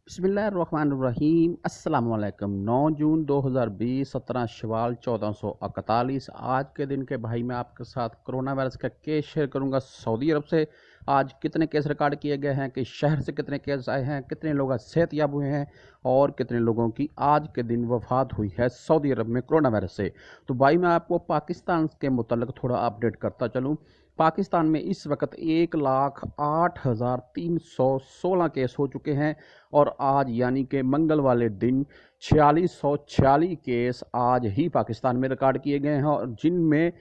बिस्मिल्लाहिर्रहमानिर्रहीम अस्सलाम वालेकुम। 9 जून 2020 17 शवाल 1441। आज के दिन के भाई मैं आपके साथ कोरोना वायरस का केस शेयर करूंगा। सऊदी अरब से आज कितने केस रिकॉर्ड किए गए हैं, किस शहर से कितने केस आए हैं, कितने लोग आज सेहतयाब हुए हैं और कितने लोगों की आज के दिन वफात हुई है सऊदी अरब में कोरोना वायरस से। तो भाई मैं आपको पाकिस्तान के मुतल्लिक थोड़ा अपडेट करता चलूँ। पाकिस्तान में इस वक्त 1,08,316 केस हो चुके हैं और आज यानी कि मंगल वाले दिन 4646 केस आज ही पाकिस्तान में रिकॉर्ड किए गए हैं और जिनमें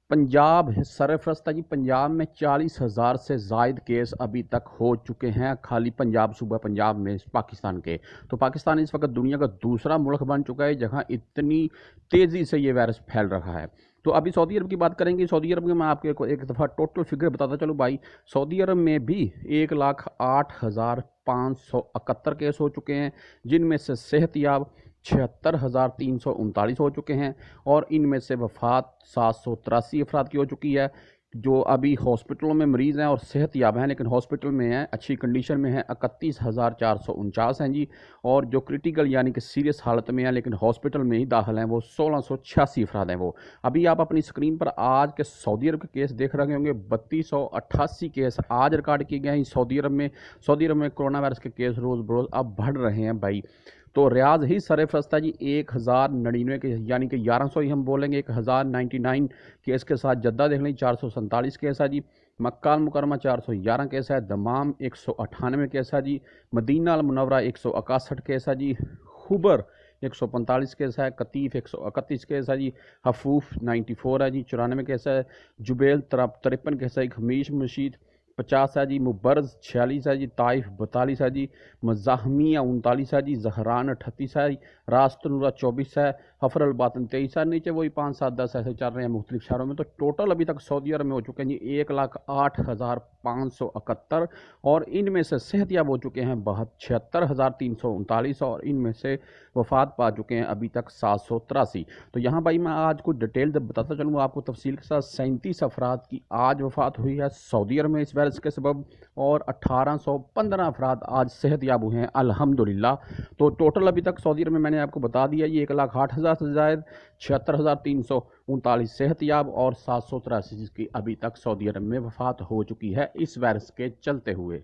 पंजाब सरफरस्त है जी। पंजाब में 40,000 से ज़ायद केस अभी तक हो चुके हैं, खाली पंजाब सूबा पंजाब में पाकिस्तान के। तो पाकिस्तान इस वक्त दुनिया का दूसरा मुल्क बन चुका है जहां इतनी तेज़ी से ये वायरस फैल रहा है। तो अभी सऊदी अरब की बात करेंगे। सऊदी अरब में मैं आपको एक दफ़ा टोटल फिगर बताता चलूँ भाई। सऊदी अरब में भी 1,08,571 केस हो चुके हैं, जिनमें से सेहतयाब 76,339 हो चुके हैं और इनमें से वफ़ात 783 अफराद की हो चुकी है। जो अभी हॉस्पिटलों में मरीज़ हैं और सेहतयाब हैं लेकिन हॉस्पिटल में हैं, अच्छी कंडीशन में हैं, 31,449 हैं जी। और जो क्रिटिकल यानी कि सीरियस हालत में हैं लेकिन हॉस्पिटल में ही दाखिल हैं, वो 1,686 अफराद हैं। वो अभी आप अपनी स्क्रीन पर आज के सऊदी अरब के केस देख रहे होंगे। 3288 केस आज रिकॉर्ड किए गए हैं सऊदी अरब में। सऊदी अरब में कोरोना वायरस के केस रोज़ बरोज़ अब बढ़ रहे हैं भाई। तो रियाज ही सरफरस्त है जी 1,099 के यानी कि 1100 ही हम बोलेंगे। 1,099 केस के साथ जद्दा देख लें 447 केस है जी। मक्का मुकरमा 411 केस है। दमाम 198 केस है जी। मदीना अल मुनव्वरा 161 केस है जी। खुबर 145 केस है। कतीफ 131 केस है जी। हफूफ 94 है जी, 94 केस है। जुबेल 53 केस है। खमीश मशीद 50 है जी। मुबरज 46 है जी। ताइफ 42 है जी। मजाहमिया 39 है जी। जहरान 38 है। रास्तनूरा 24 है। हफर बातन 23 है। नीचे वही 5 7 10 ऐसे चल रहे हैं मुख्तलिफ शहरों में। तो टोटल अभी तक सऊदी अरब में हो चुके हैं जी 1,08,571 और इनमें से सेहतयाब हो चुके हैं 76,339 और इनमें से वफात पा चुके हैं अभी तक 783। तो यहाँ भाई मैं आज कुछ डिटेल बताता चलूँगा आपको तफसील के साथ। 37 अफराद की आज वफात हुई है सऊदी अरब में इस वायरस के सबब और 1815 अफराद आज सेहतयाब हुए हैं अल्हम्दुलिल्लाह। तो टोटल अभी तक सऊदी अरब में मैंने आपको बता दिया ये 1,08,000 से ज़ायद, 76,339 सेहतयाब और 783 की अभी तक सऊदी अरब में वफात हो चुकी है इस वायरस के चलते हुए।